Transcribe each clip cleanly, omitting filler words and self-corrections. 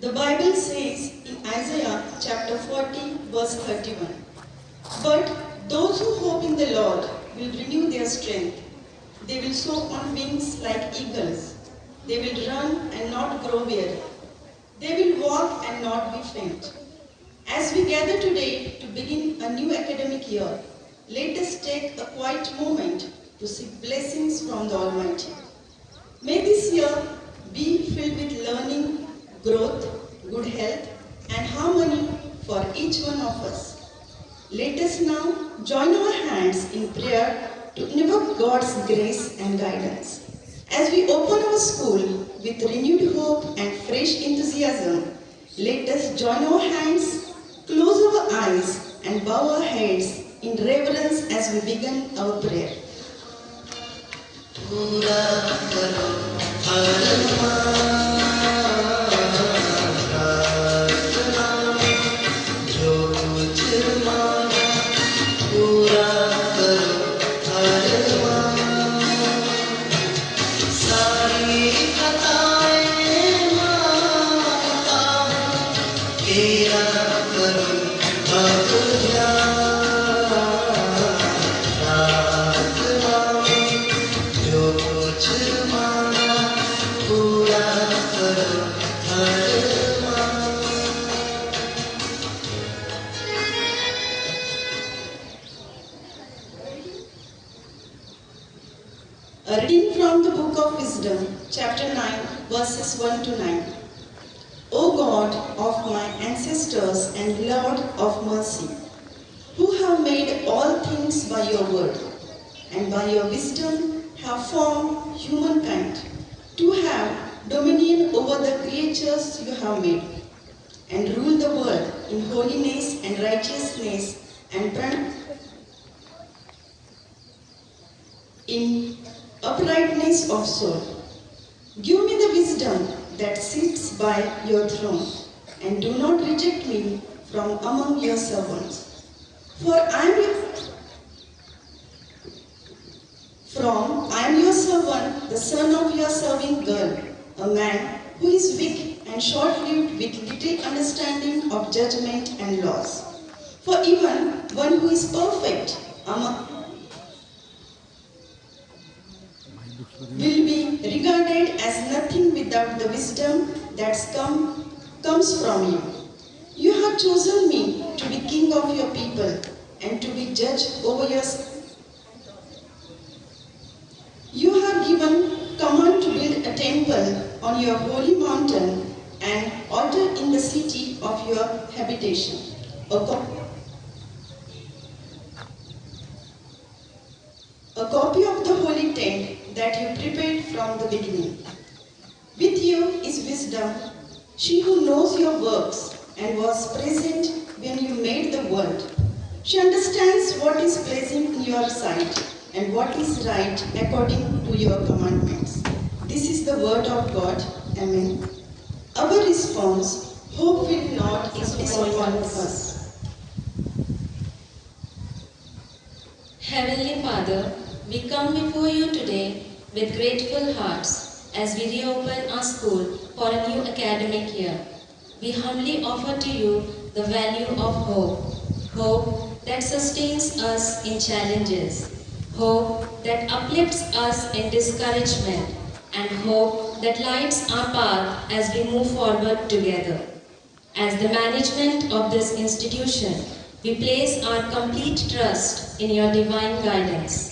The Bible says in Isaiah chapter 40 verse 31, "But those who hope in the Lord will renew their strength. They will soar on wings like eagles. They will run and not grow weary. They will walk and not be faint." As we gather today to begin a new academic year, let us take a quiet moment to seek blessings from the Almighty. May this year be filled with learning, growth, good health, and harmony for each one of us. Let us now join our hands in prayer to invoke God's grace and guidance. As we open our school with renewed hope and fresh enthusiasm, let us join our hands, close our eyes, and bow our heads in reverence as we begin our prayer. A reading from the book of Wisdom, chapter 9, verses 1 to 9. O God of my ancestors and Lord of mercy, who have made all things by your word, and by your wisdom have formed humankind, to have dominion over the creatures you have made, and rule the world in holiness and righteousness and in uprightness of soul. Give me the wisdom that sits by your throne, and do not reject me from among your servants. For I am your servant, the son of your serving girl, a man who is weak and short-lived with little understanding of judgment and laws. For even one who is perfect will be regarded as nothing without the wisdom that comes from you. You have chosen me to be king of your people and to be judge over your. You have given command to build a temple on your holy mountain and altar in the city of your habitation. A copy of the holy tent that you prepared from the beginning. With you is wisdom, she who knows your works and was present when you made the world. She understands what is pleasing in your sight and what is right according to your commandments. This is the word of God. Amen. Our response, hope will not disappoint us. Heavenly Father, we come before you today with grateful hearts as we reopen our school for a new academic year. We humbly offer to you the value of hope, hope that sustains us in challenges, hope that uplifts us in discouragement, and hope that lights our path as we move forward together. As the management of this institution, we place our complete trust in your divine guidance.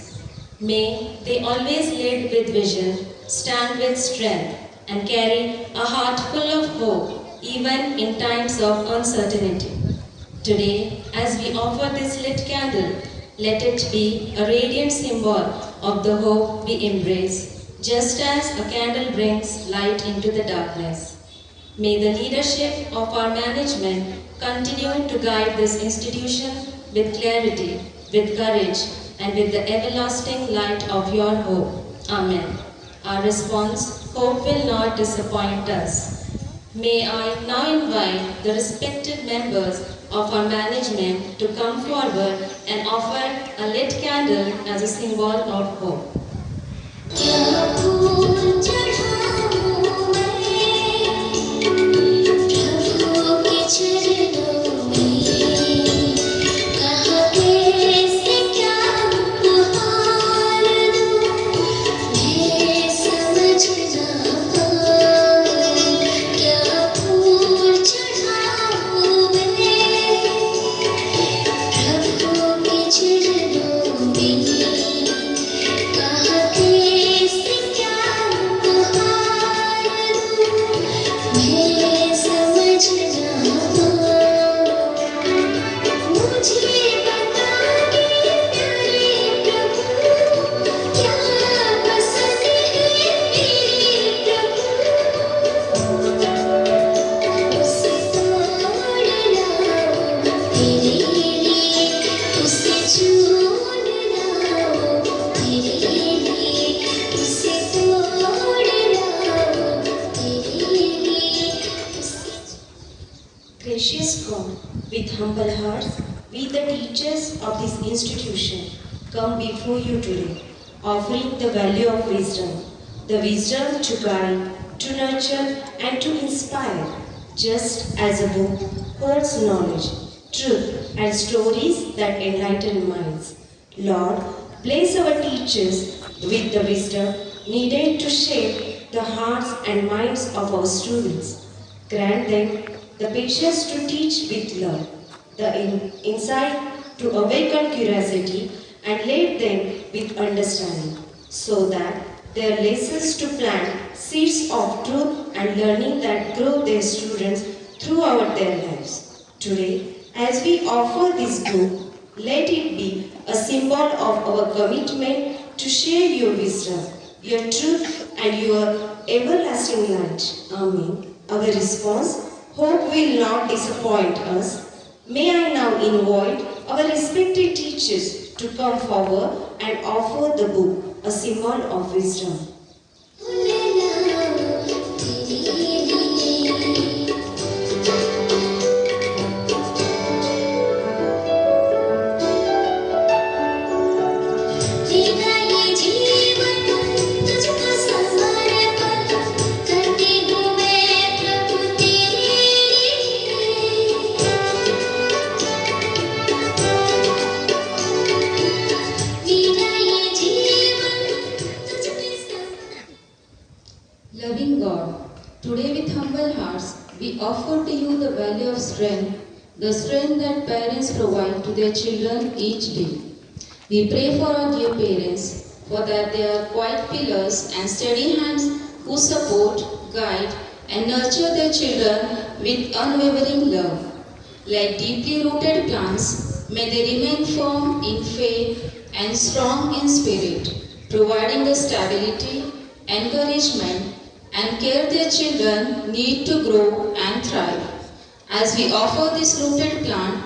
May they always lead with vision, stand with strength, and carry a heart full of hope, even in times of uncertainty. Today, as we offer this lit candle, let it be a radiant symbol of the hope we embrace, just as a candle brings light into the darkness. May the leadership of our management continue to guide this institution with clarity, with courage, and with the everlasting light of your hope. Amen. Our response, hope will not disappoint us. May I now invite the respected members of our management to come forward and offer a lit candle as a symbol of hope. Gracious God, with humble hearts, we the teachers of this institution come before you today, offering the value of wisdom, the wisdom to guide, to nurture, and to inspire, just as a book holds knowledge, truth, and stories that enlighten minds. Lord, bless our teachers with the wisdom needed to shape the hearts and minds of our students. Grant them the patience to teach with love, the insight to awaken curiosity, and lead them with understanding, so that Their lessons to plant seeds of truth and learning that grow their students throughout their lives. Today, as we offer this book, let it be a symbol of our commitment to share your wisdom, your truth, and your everlasting light. Amen. Our response: hope will not disappoint us. May I now invite our respected teachers to come forward and offer the book, a symbol of wisdom. Loving God, today with humble hearts, we offer to you the value of strength, the strength that parents provide to their children each day. We pray for our dear parents, for that they are quiet pillars and steady hands who support, guide, and nurture their children with unwavering love. Like deeply rooted plants, may they remain firm in faith and strong in spirit, providing the stability, encouragement, and care their children need to grow and thrive. As we offer this rooted plant,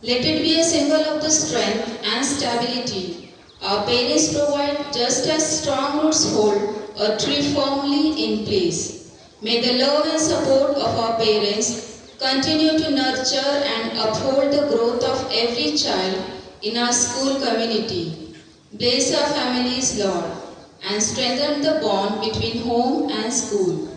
let it be a symbol of the strength and stability our parents provide, just as strong roots hold a tree firmly in place. May the love and support of our parents continue to nurture and uphold the growth of every child in our school community. Bless our families, Lord, and strengthen the bond between home and school.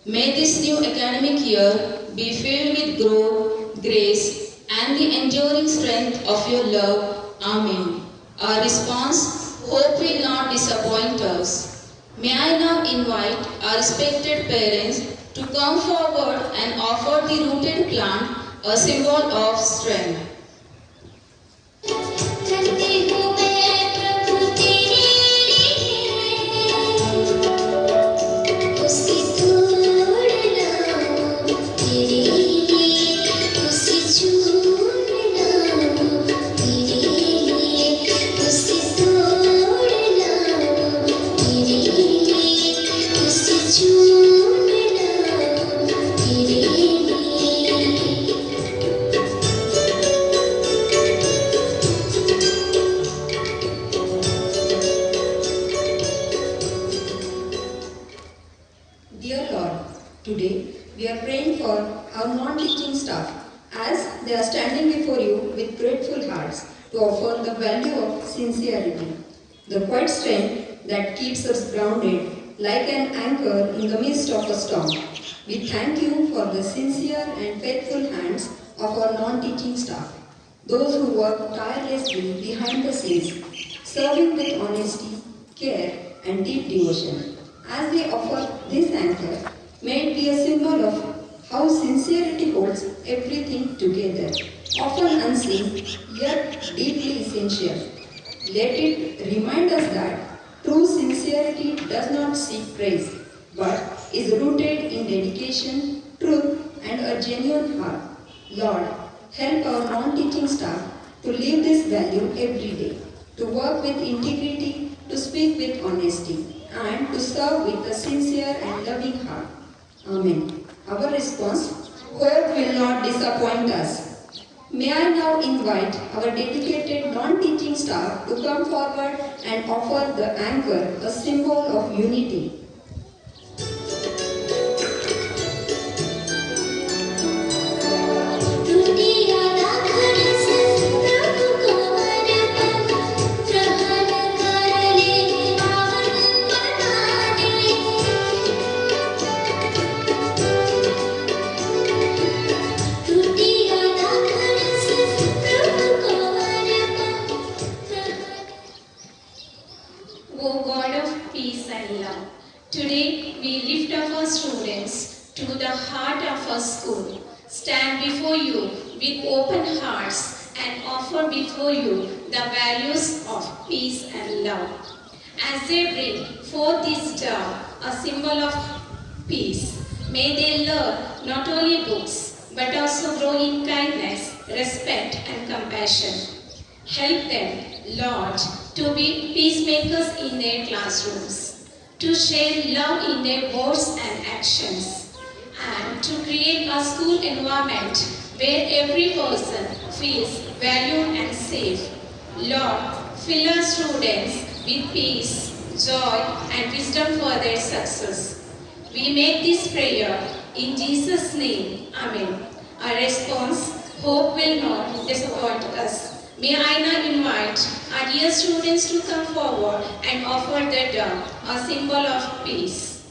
May this new academic year be filled with growth, grace, and the enduring strength of your love. Amen. Our response: hope will not disappoint us. May I now invite our respected parents to come forward and offer the rooted plant, a symbol of strength. Dear Lord, today we are praying for our non-teaching staff as they are standing before you with grateful hearts to offer the value of sincerity, the quiet strength that keeps us grounded like an anchor in the midst of a storm. We thank you for the sincere and faithful hands of our non-teaching staff, those who work tirelessly behind the scenes, serving with honesty, care, and deep devotion. As they offer this anchor, may it be a symbol of how sincerity holds everything together, often unseen, yet deeply essential. Let it remind us that true sincerity does not seek praise, but is rooted in dedication, truth, and a genuine heart. Lord, help our non-teaching staff to live this value every day, to work with integrity, to speak with honesty, and to serve with a sincere and loving heart. Amen. Our response: hope will not disappoint us. May I now invite our dedicated non-teaching staff to come forward and offer the anchor, a symbol of unity. O God of peace and love, today we lift up our students to the heart of our school, stand before you with open hearts and offer before you the values of peace and love. As they bring forth this dove, a symbol of peace, may they learn not only books but also grow in kindness, respect, and compassion. Help them, Lord, to be peacemakers in their classrooms, to share love in their words and actions, and to create a school environment where every person feels valued and safe. Lord, fill our students with peace, joy, and wisdom for their success. We make this prayer in Jesus' name. Amen. Our response, hope will not disappoint us. May I now invite our dear students to come forward and offer the dove, a symbol of peace.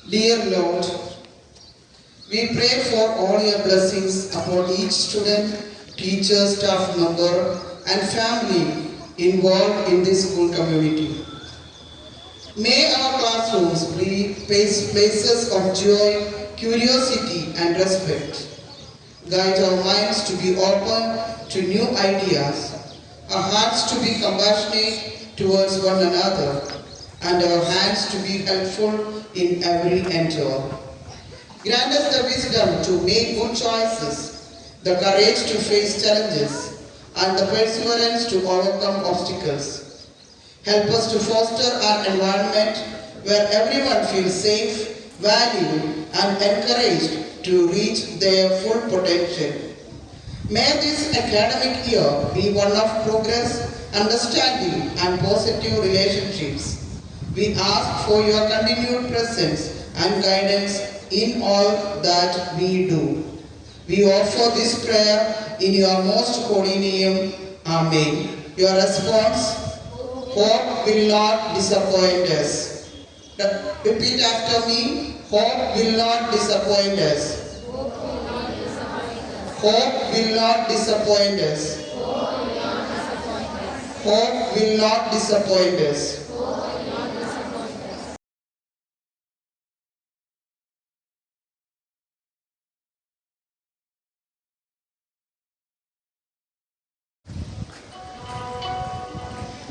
Dear Lord, we pray for all your blessings upon each student, teacher, staff member, and family involved in this school community. May our classrooms be places of joy, curiosity, and respect. Guide our minds to be open to new ideas, our hearts to be compassionate towards one another, and our hands to be helpful in every endeavor. Grant us the wisdom to make good choices, the courage to face challenges, and the perseverance to overcome obstacles. Help us to foster an environment where everyone feels safe, valued, and encouraged to reach their full potential. May this academic year be one of progress, understanding, and positive relationships. We ask for your continued presence and guidance in all that we do. We offer this prayer in your most holy name. Amen. Your response, hope will not disappoint us. Repeat after me. Hope will not disappoint us. Hope will not disappoint us. Hope will not disappoint us.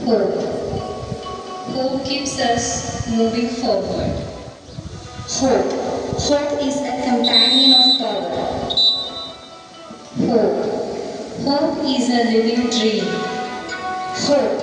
Hope. Hope keeps us moving forward. Hope. Hope is a companion of power. Hope. Hope is a living dream. Hope.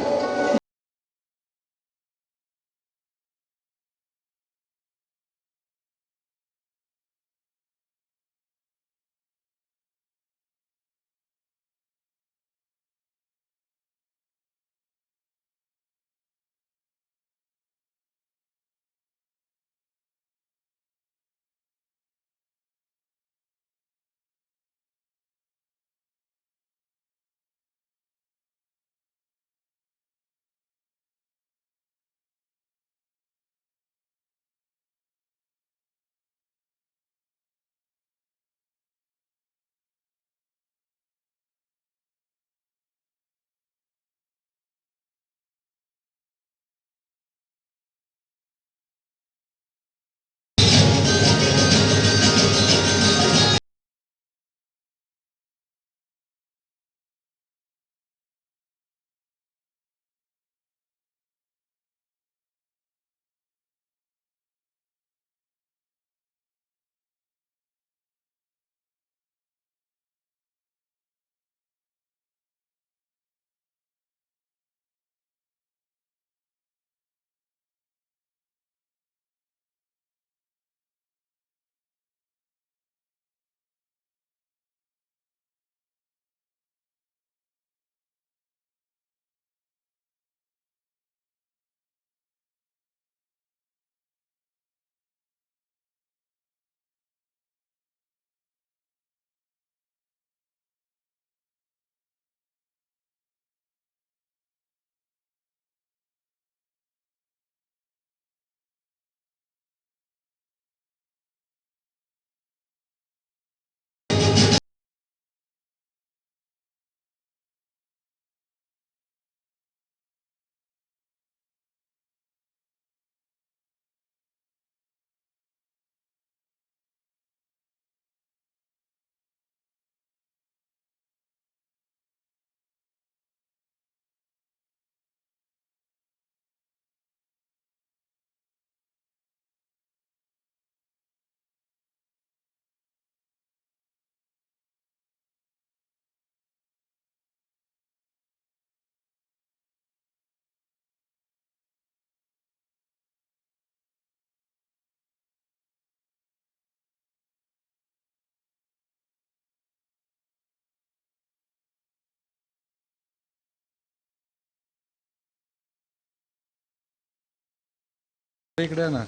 इकडे आहे ना.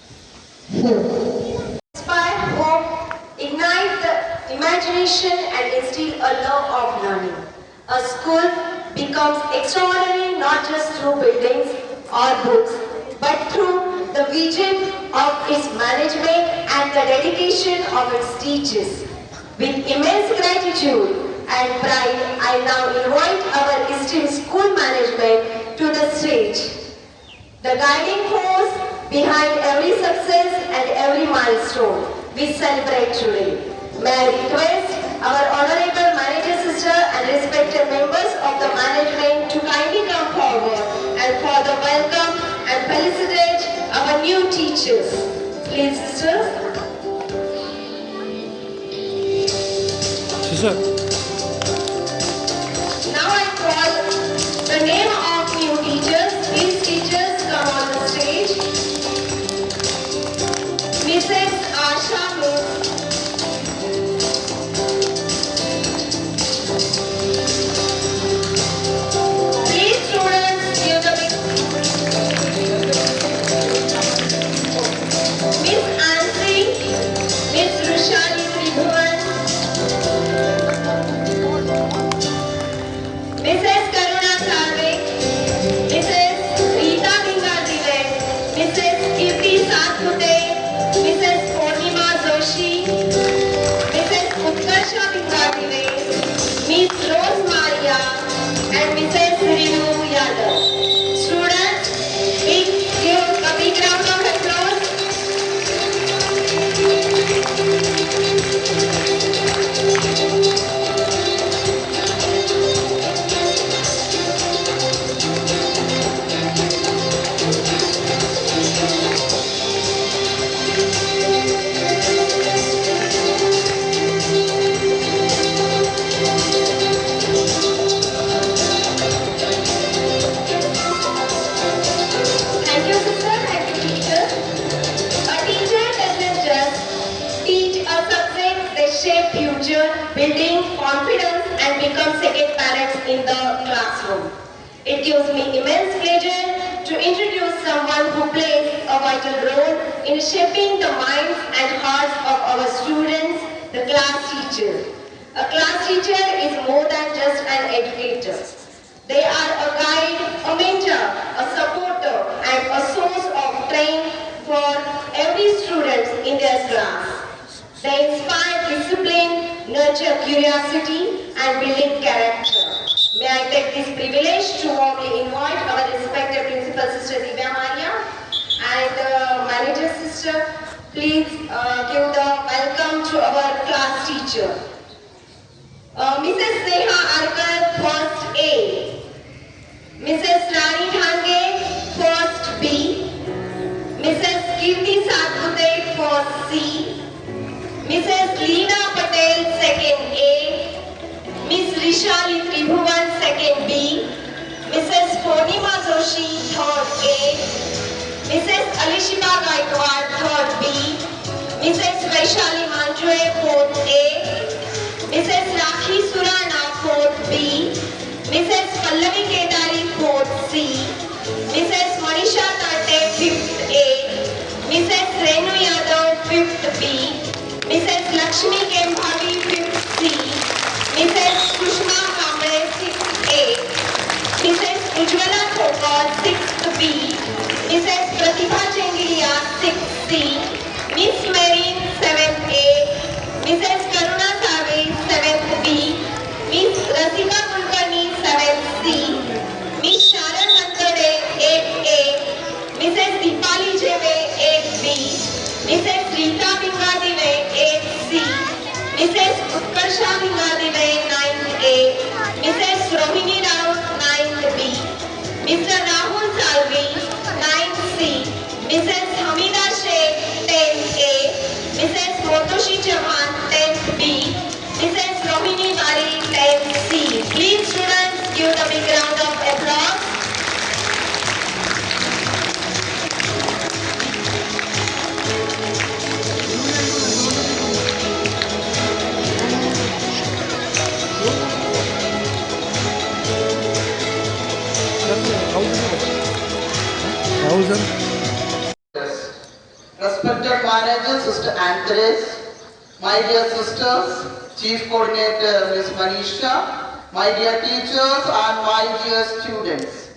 Inspire hope, ignite the imagination and instill a love of learning. A school becomes extraordinary not just through buildings or books, but through the vision of its management and the dedication of its teachers. With immense gratitude and pride, I now invite our esteemed school management to the stage. The guiding force behind every success and every milestone we celebrate today. May I request our honorable manager sister and respected members of the management to kindly come forward and for the welcome and felicitate our new teachers. Please, sisters. Now I call the name of new teachers. Please, teachers, come on the stage. Mrs. Asha Miss. Please, students, give the big. Miss Ansi, Miss Rushali Tribhuvan, Mrs. Karuna Salve, Mrs. Rita Bingadile, Mrs. Kirti Sathpute, Mrs. Purnima Joshi, Mrs. Utkarsha Bingadile, Miss Rose Maria, and Mrs. Rinu Yadav. Students, give a big round of applause. Thank you, sister. Thank you, teacher. A teacher doesn't just teach a subject, they shape future, building confidence and become second parents in the classroom. It gives me immense pleasure to introduce someone who plays a vital role in shaping the minds and hearts of our students, the class teacher. A class teacher is more than just an educator. They are a guide, a mentor, a supporter, and a source of strength for every student in their class. They inspire discipline, nurture curiosity, and building character. May I take this privilege to warmly invite our respected Principal Sister Divya Maria and Manager Sister. Please give the welcome to our class teacher. Mrs. Neha Arkar, first A. Mrs. Rani Dhange, first B. Mrs. Kirti Sathpute, first C. Mrs. Leena Patel, second A. Miss Rishali Tribhuvan, second B. Mrs. Purnima Joshi, third A. Mrs. Alishiba Gaikwad, third B. Mrs. Vaishali Manjue, fourth A. Mrs. Rakhi Surana, fourth B. Mrs. Pallavi Kedari, fourth C. Mrs. Manisha Tate, fifth A. Mrs. Renu Yadav, fifth B. Mrs. Lakshmi Kembhavi, fifth C. Mrs. Kushma Kamble, sixth A. Mrs. Ujjwala Thopar, sixth B. Mrs. Pratibha Chengilia, sixth C. Miss Marine, seventh A. Mrs. Karuna Save, seventh B. Miss Rasika Kulkarni, seventh C. Miss Sharan Mankade, eighth A. Mrs. Deepali Jeve, eighth B. Mrs. Rita Bingadile, eighth C. Mrs. Utkarsha Bingadile, ninth A. Mrs. Rohini Rao, ninth B. Mr. Rahul Salvi, ninth C. Mrs. Hamida Sheikh, 10th A. Mrs. Motoshi Chauhan, 10th B. Mrs. Rohini Bari, 10th C. Please, students, give the big round of applause. Thousand. Sister Andres, my dear sisters, Chief Coordinator Ms. Manisha, my dear teachers and my dear students.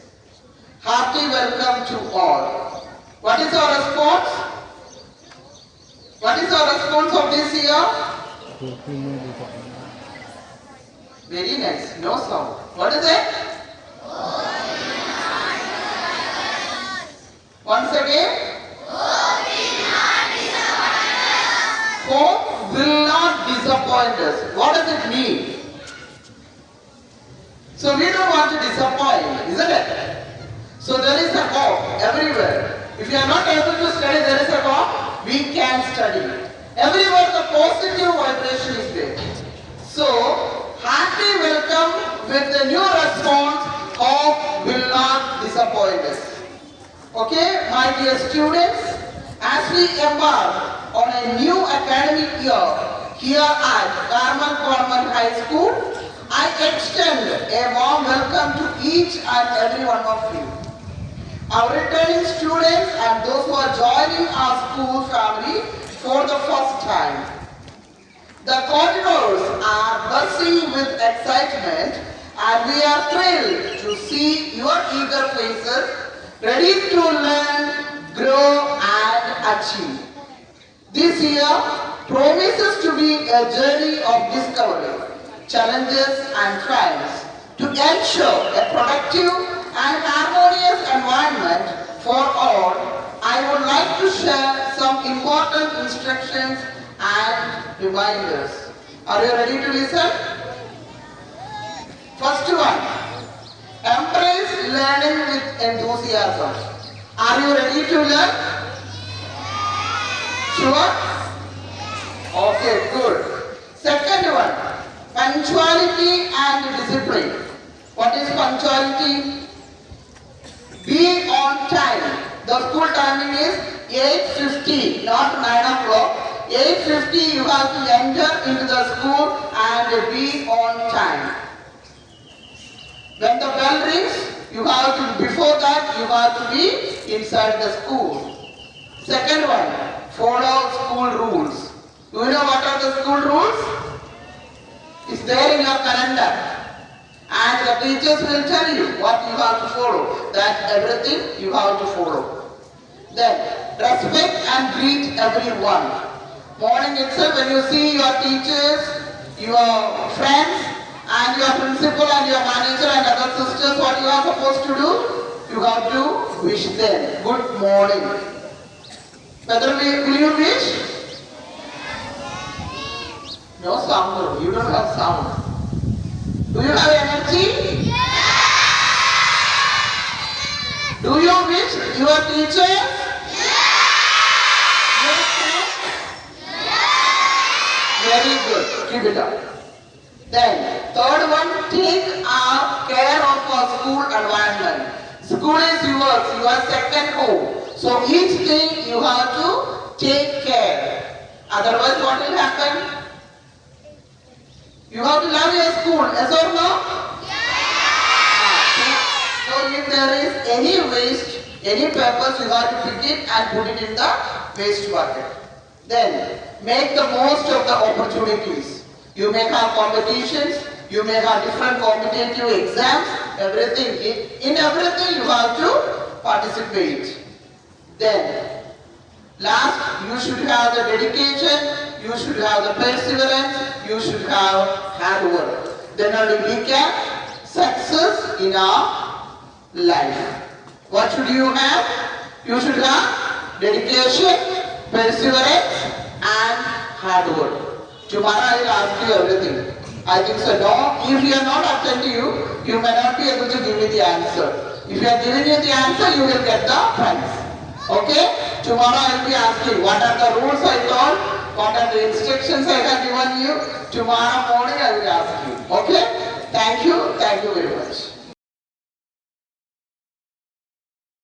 Hearty welcome to all. What is our response? What is our response of this year? Very nice, no sound. What is it? Once again. Hope will not disappoint us. What does it mean? So we don't want to disappoint, isn't it? So there is a hope everywhere. If you are not able to study, there is a hope. We can study. Everywhere the positive vibration is there. So happy welcome with the new response. Hope will not disappoint us. Okay, my dear students, as we embark on a new academic year here at Carmel Government High School, I extend a warm welcome to each and every one of you. Our returning students and those who are joining our school family for the first time. The corridors are buzzing with excitement and we are thrilled to see your eager faces ready to learn, grow and achieve. This year promises to be a journey of discovery, challenges and triumphs to ensure a productive and harmonious environment for all. I would like to share some important instructions and reminders. Are you ready to listen? First one. Embrace learning with enthusiasm. Are you ready to learn? Sure? Okay, good. Second one, punctuality and discipline. What is punctuality? Be on time. The school timing is 8:50, not 9 o'clock. 8:50 you have to enter into the school and be on time. When the bell rings, before that you have to be inside the school. Second one, follow school rules. Do you know what are the school rules? It's there in your calendar. And the teachers will tell you what you have to follow. That everything you have to follow. Then, respect and greet everyone. Morning itself when you see your teachers, your friends, and your principal and your manager and other sisters, what you are supposed to do? You have to wish them good morning. Whether will you wish? No sound. You don't have sound. Do you have energy? Do you wish your teacher? Your friends? Very good. Keep it up. Then, third one, take care of our school environment. School is yours, your second home. So each thing you have to take care. Otherwise, what will happen? You have to love your school, yes or no? Yes! So if there is any waste, any papers, you have to pick it and put it in the waste bucket. Then, make the most of the opportunities. You may have competitions, you may have different competitive exams, everything. In everything you have to participate. Then, last, you should have the dedication, you should have the perseverance, you should have hard work. Then only we can success in our life. What should you have? You should have dedication, perseverance and hard work. Tomorrow I will ask you everything. I think so. No, if you are not attentive, you may not be able to give me the answer. If you are giving you the answer, you will get the prize. Okay? Tomorrow I will be asking what are the rules I told, what are the instructions I have given you. Tomorrow morning I will ask you. Okay? Thank you very much.